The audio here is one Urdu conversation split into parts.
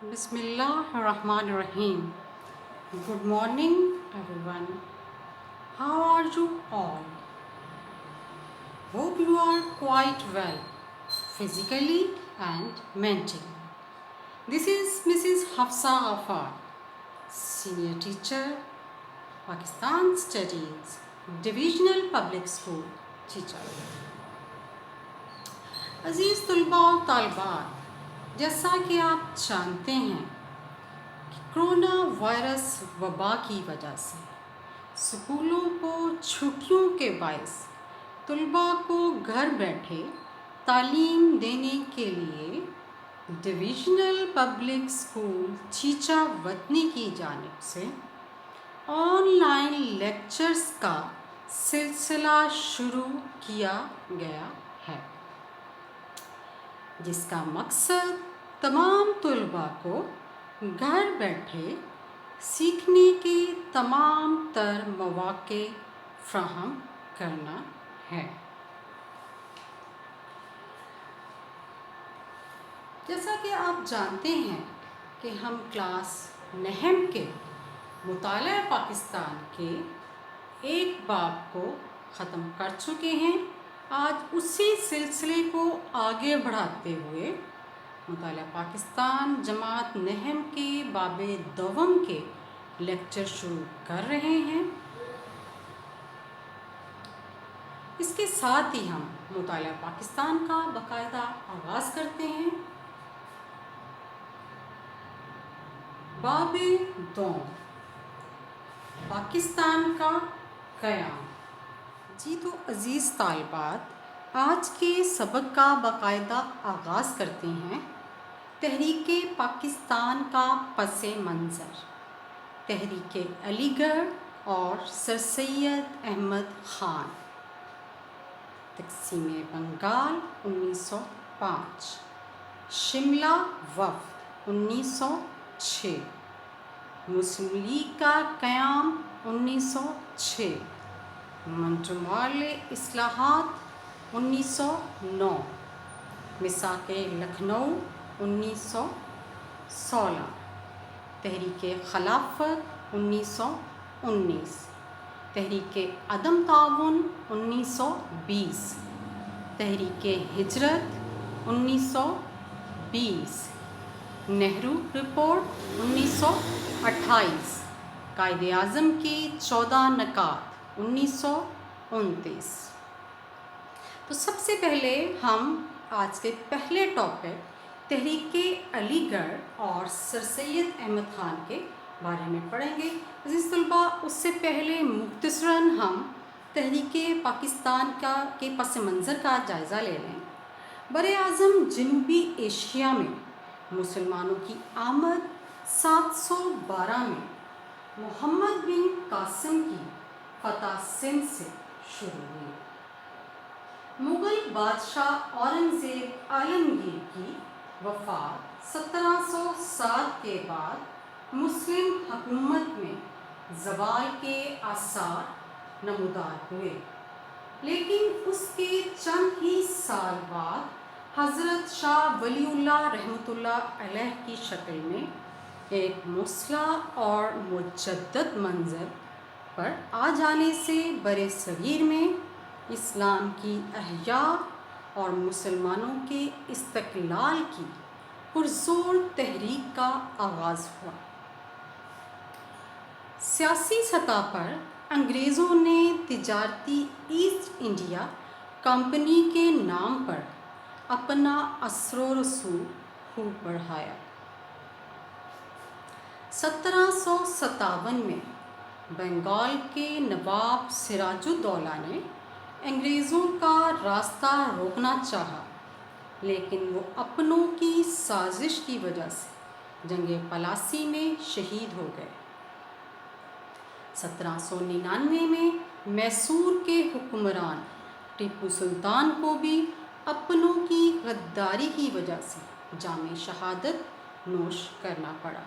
Bismillahirrahmanirrahim. Good morning, everyone. How are you all? Hope you are quite well, physically and mentally. This is Mrs. Hafsa Afar, Senior Teacher, Pakistan Studies, Divisional Public School Teacher. عزیز طلباء و طالبات، جیسا کہ آپ جانتے ہیں کہ کرونا وائرس وبا کی وجہ سے اسکولوں کو چھٹیوں کے باعث طلباء کو گھر بیٹھے تعلیم دینے کے لیے ڈویژنل پبلک اسکول چیچا وطنی کی جانب سے آن لائن لیکچرز کا سلسلہ شروع کیا گیا ہے، جس کا مقصد تمام طلباء کو گھر بیٹھے سیکھنے کے تمام تر مواقع فراہم کرنا ہے۔ جیسا کہ آپ جانتے ہیں کہ ہم کلاس نہم کے مطالعہ پاکستان کے ایک باب کو ختم کر چکے ہیں۔ آج اسی سلسلے کو آگے بڑھاتے ہوئے مطالعہ پاکستان جماعت نہم کے باب دوم کے لیکچر شروع کر رہے ہیں۔ اس کے ساتھ ہی ہم مطالعہ پاکستان کا باقاعدہ آغاز کرتے ہیں۔ باب دوم، پاکستان کا قیام۔ جی تو عزیز طالبات، آج کے سبق کا باقاعدہ آغاز کرتے ہیں۔ تحریک پاکستان کا پس منظر، تحریک علی گڑھ اور سر سید احمد خان، تقسیم بنگال 1905، شملہ وفد 1906، مسلم لیگ کا قیام 1906، منٹمال اصلاحات 1909، میثاق لکھنؤ 1916، تحریک خلافت 1919، تحریک عدم تعاون 1920، تحریک ہجرت 1920، نہرو رپورٹ 1928، قائد اعظم کی 14 نکات 1929۔ تو سب سے پہلے ہم آج کے پہلے ٹاپک تحریک علی گڑھ اور سر سید احمد خان کے بارے میں پڑھیں گے۔ عزیز طلباء، اس سے پہلے مختصراً ہم تحریک پاکستان کے پس منظر کا جائزہ لے لیں۔ براعظم جنوبی ایشیا میں مسلمانوں کی آمد 712 میں محمد بن قاسم کی فتح سندھ سے شروع ہوئی۔ مغل بادشاہ اورنگزیب عالمگیر کی وفات 1707 کے بعد مسلم حکومت میں زوال کے آثار نمودار ہوئے، لیکن اس کے چند ہی سال بعد حضرت شاہ ولی اللہ رحمۃ اللہ علیہ کی شکل میں ایک مصلح اور مجدد منظر پر آ جانے سے برِ صغیر میں اسلام کی احیاء اور مسلمانوں کے استقلال کی پرزور تحریک کا آغاز ہوا۔ سیاسی سطح پر انگریزوں نے تجارتی ایسٹ انڈیا کمپنی کے نام پر اپنا اثر و رسوخ خوب بڑھایا۔ 1757 میں بنگال کے نواب سراج الدولہ نے انگریزوں کا راستہ روکنا چاہا، لیکن وہ اپنوں کی سازش کی وجہ سے جنگ پلاسی میں شہید ہو گئے۔ 1799 میں میسور کے حکمران ٹیپو سلطان کو بھی اپنوں کی غداری کی وجہ سے جام شہادت نوش کرنا پڑا۔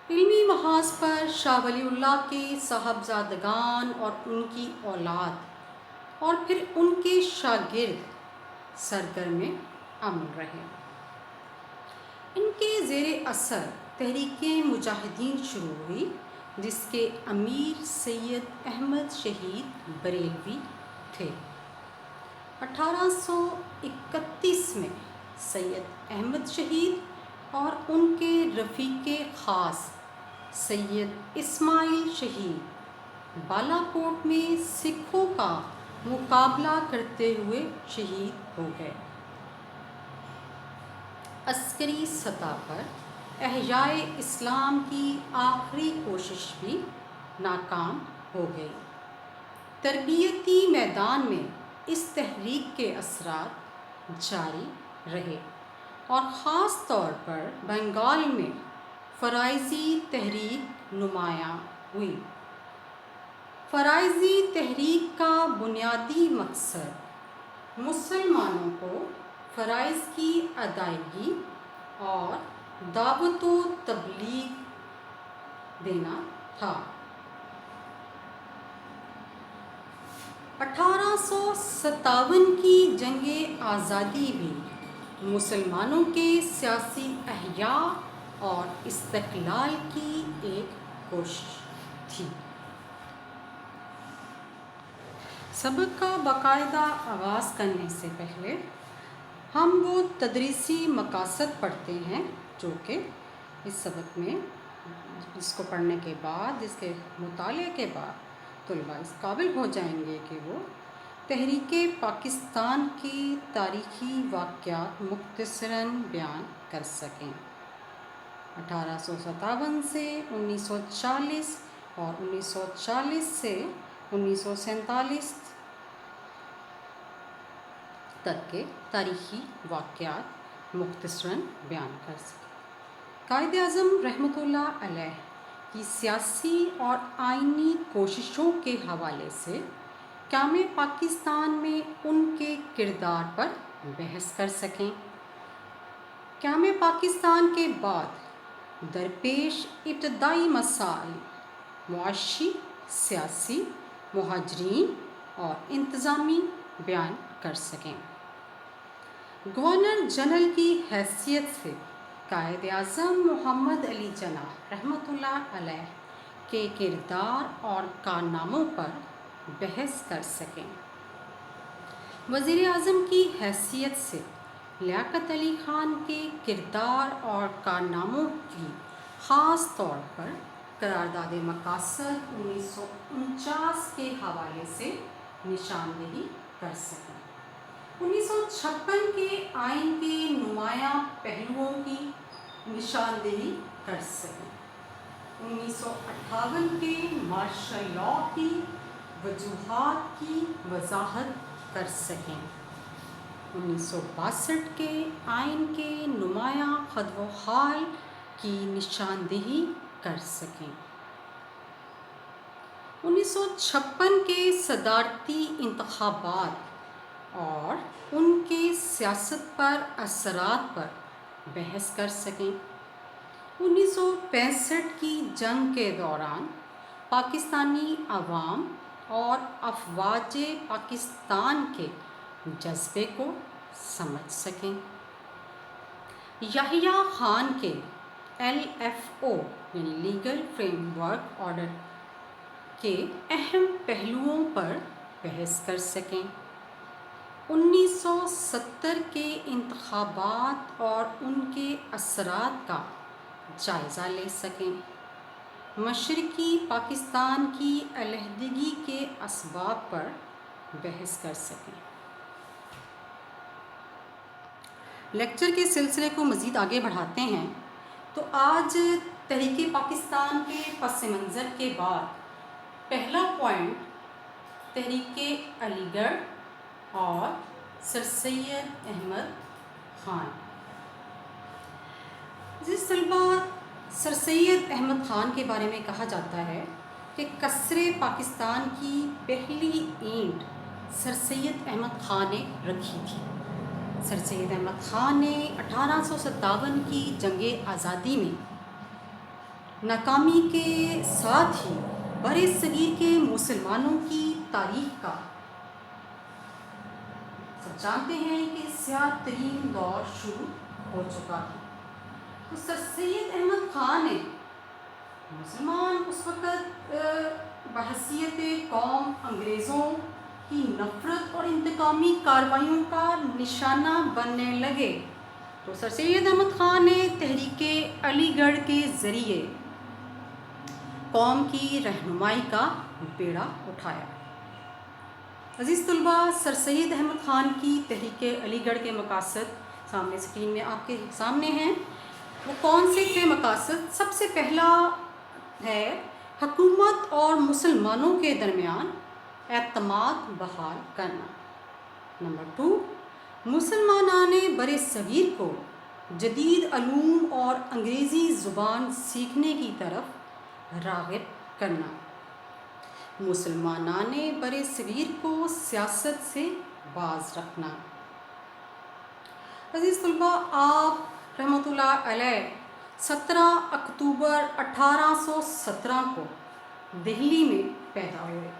علمی محاذ پر شاہ ولی اللہ کے صاحبزادگان اور ان کی اولاد اور پھر ان کے شاگرد سرگرم عمل رہے۔ ان کے زیر اثر تحریک مجاہدین شروع ہوئی، جس کے امیر سید احمد شہید بریلوی تھے۔ 1831 میں سید احمد شہید اور ان کے رفیق خاص سید اسماعیل شہید بالا کوٹ میں سکھوں کا مقابلہ کرتے ہوئے شہید ہو گئے۔ عسکری سطح پر احیاء اسلام کی آخری کوشش بھی ناکام ہو گئی۔ تربیتی میدان میں اس تحریک کے اثرات جاری رہے اور خاص طور پر بنگال میں فرائضی تحریک نمایاں ہوئی۔ فرائضی تحریک کا بنیادی مقصد مسلمانوں کو فرائض کی ادائیگی اور دعوت و تبلیغ دینا تھا۔ 1857 کی جنگ آزادی بھی مسلمانوں کے سیاسی احیاء اور استقلال کی ایک کوشش تھی۔ سبق کا باقاعدہ آغاز کرنے سے پہلے ہم وہ تدریسی مقاصد پڑھتے ہیں جو کہ اس سبق میں، اس کو پڑھنے کے بعد، اس کے مطالعے کے بعد طلباء اس قابل ہو جائیں گے کہ وہ تحریک پاکستان کی تاریخی واقعات مختصراً بیان کر سکیں۔ 1857 سے 1940 اور 1940 سے 1947 تک کے تاریخی واقعات مختصراً بیان کر سکیں۔ قائد اعظم رحمۃ اللہ علیہ کی سیاسی اور آئینی کوششوں کے حوالے سے قیام پاکستان میں ان کے کردار پر بحث کر سکیں۔ قیام پاکستان کے بعد درپیش ابتدائی مسائل معاشی، سیاسی، مہاجرین اور انتظامی بیان کر سکیں۔ گورنر جنرل کی حیثیت سے قائد اعظم محمد علی جناح رحمۃ اللہ علیہ کے کردار اور کارناموں پر بحث کر سکیں۔ وزیر اعظم کی حیثیت سے لیاقت علی خان کے کردار اور کارناموں کی خاص طور پر قرارداد مقاصد 1949 کے حوالے سے نشاندہی کر سکیں۔ 1956 کے آئین کے نمایاں پہلوؤں کی نشاندہی کر سکیں۔ 1958 کے مارشل لاء کی وجوہات کی وضاحت کر سکیں۔ 1962 کے آئین کے نمایاں خد و خال کی نشاندہی کر سکیں۔ 1956 کے صدارتی انتخابات اور ان کے سیاست پر اثرات پر بحث کر سکیں۔ 1965 کی جنگ کے دوران پاکستانی عوام اور افواج پاکستان کے جذبے کو سمجھ سکیں۔ یحییٰ خان کے LFO یعنی لیگل فریم ورک آرڈر کے اہم پہلوؤں پر بحث کر سکیں۔ 1970 کے انتخابات اور ان کے اثرات کا جائزہ لے سکیں۔ مشرقی پاکستان کی علیحدگی کے اسباب پر بحث کر سکیں۔ لیکچر کے سلسلے کو مزید آگے بڑھاتے ہیں تو آج تحریک پاکستان کے پس منظر کے بعد پہلا پوائنٹ تحریک علی گڑھ اور سر سید احمد خان۔ جس طلباء سر سید احمد خان کے بارے میں کہا جاتا ہے کہ کسر پاکستان کی پہلی اینٹ سر سید احمد خان نے رکھی تھی۔ سر سید احمد خان نے 1857 کی جنگ آزادی میں ناکامی کے ساتھ ہی بر صغیر کے مسلمانوں کی تاریخ کا، سب جانتے ہیں کہ سیاہ ترین دور شروع ہو چکا تھا۔ تو سر سید احمد خان نے مسلمان اس وقت بحیثیت قوم انگریزوں کی نفرت اور انتقامی کارروائیوں کا نشانہ بننے لگے، تو سر سید احمد خان نے تحریک علی گڑھ کے ذریعے قوم کی رہنمائی کا بیڑا اٹھایا۔ عزیز طلباء، سر سید احمد خان کی تحریک علی گڑھ کے مقاصد سامنے اسکرین میں آپ کے سامنے ہیں۔ وہ کون سے تھے مقاصد؟ سب سے پہلا ہے حکومت اور مسلمانوں کے درمیان اعتماد بحال کرنا۔ نمبر 2، مسلمانان بر صغیر کو جدید علوم اور انگریزی زبان سیکھنے کی طرف راغب کرنا۔ مسلمانان بر صغیر کو سیاست سے باز رکھنا۔ عزیز طلباء، آپ رحمۃ اللہ علیہ 17 اکتوبر 1817 کو دہلی میں پیدا ہوئے۔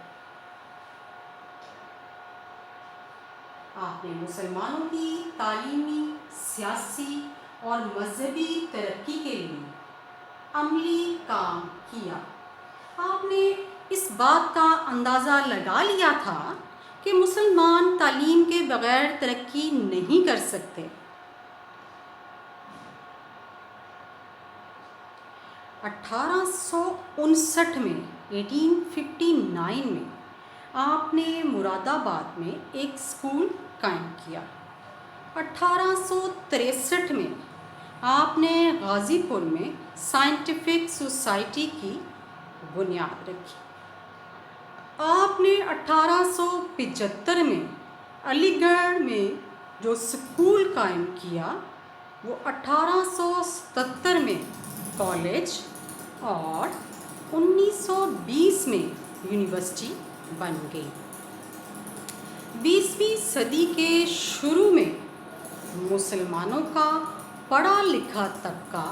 آپ نے مسلمانوں کی تعلیمی، سیاسی اور مذہبی ترقی کے لیے عملی کام کیا۔ آپ نے اس بات کا اندازہ لگا لیا تھا کہ مسلمان تعلیم کے بغیر ترقی نہیں کر سکتے۔ 1859 میں 1859 میں آپ نے مراد آباد میں ایک اسکول قائم کیا۔ 1863 میں آپ نے غازی پور میں سائنٹیفک سوسائٹی کی بنیاد رکھی۔ آپ نے 1875 میں علی گڑھ میں جو اسکول قائم کیا وہ 1877 میں کالج اور 1920 میں یونیورسٹی بن گئی۔ 20ویں صدی کے شروع میں مسلمانوں کا پڑھا لکھا طبقہ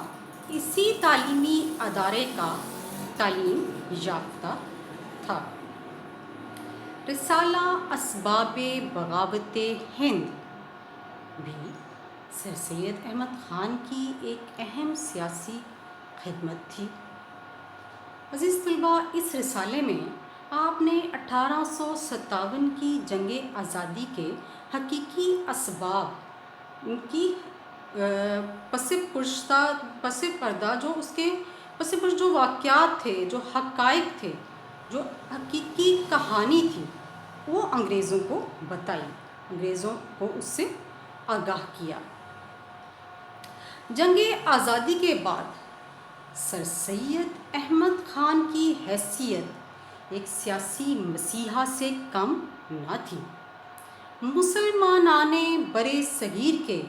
اسی تعلیمی ادارے کا تعلیم یافتہ تھا۔ رسالہ اسباب بغاوت ہند بھی سر سید احمد خان کی ایک اہم سیاسی خدمت تھی۔ عزیز طلباء، اس رسالے میں آپ نے 1857 کی جنگ آزادی کے حقیقی اسباب کی پس پردہ جو واقعات تھے، جو حقائق تھے، جو حقیقی کہانی تھی، وہ انگریزوں کو بتائی، انگریزوں کو اس سے آگاہ کیا۔ جنگ آزادی کے بعد سر سید احمد خان کی حیثیت ایک سیاسی مسیحا سے کم نہ تھی۔ مسلمانان بر صغیر کے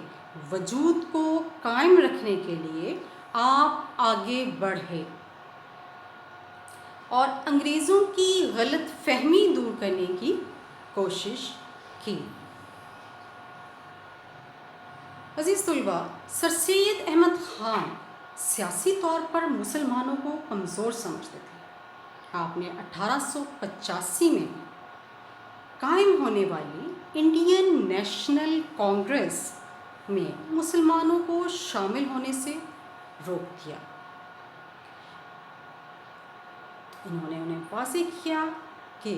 وجود کو قائم رکھنے کے لیے آپ آگے بڑھے اور انگریزوں کی غلط فہمی دور کرنے کی کوشش کی۔ عزیز طلباء، سر سید احمد خان سیاسی طور پر مسلمانوں کو کمزور سمجھتے تھے۔ آپ نے 1885 میں قائم ہونے والی انڈین نیشنل کانگریس میں مسلمانوں کو شامل ہونے سے روک دیا۔ انہوں نے انہیں واضح کیا کہ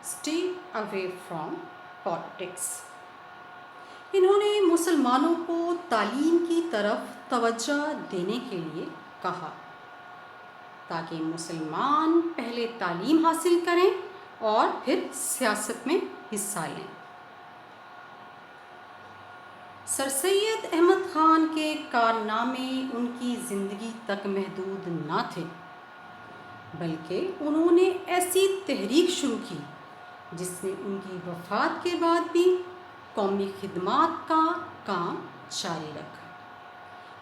اسٹے اوے فرام پالیٹکس۔ انہوں نے مسلمانوں کو تعلیم کی طرف توجہ دینے کے لیے کہا تاکہ مسلمان پہلے تعلیم حاصل کریں اور پھر سیاست میں حصہ لیں۔ سر سید احمد خان کے کارنامے ان کی زندگی تک محدود نہ تھے، بلکہ انہوں نے ایسی تحریک شروع کی جس نے ان کی وفات کے بعد بھی قومی خدمات کا کام جاری رکھا۔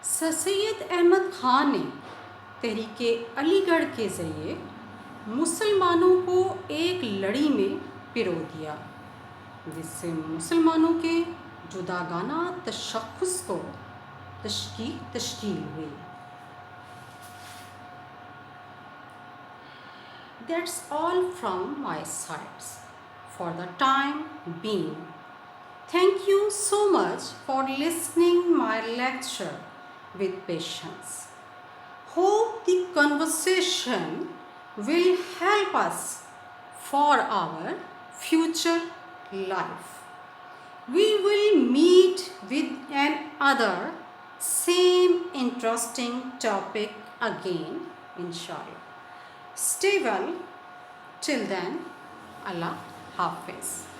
سر سید احمد خان نے تحریک علی گڑھ کے ذریعے مسلمانوں کو ایک لڑی میں پرو دیا، جس سے مسلمانوں کے جداگانہ تشخص کو تشکیل ہوئی۔ That's all from my side for the time being. Thank you so much for listening my lecture. with patience. Hope the conversation will help us for our future life. We will meet with another same interesting topic again, inshallah. Stay well. Till then, Allah Hafiz.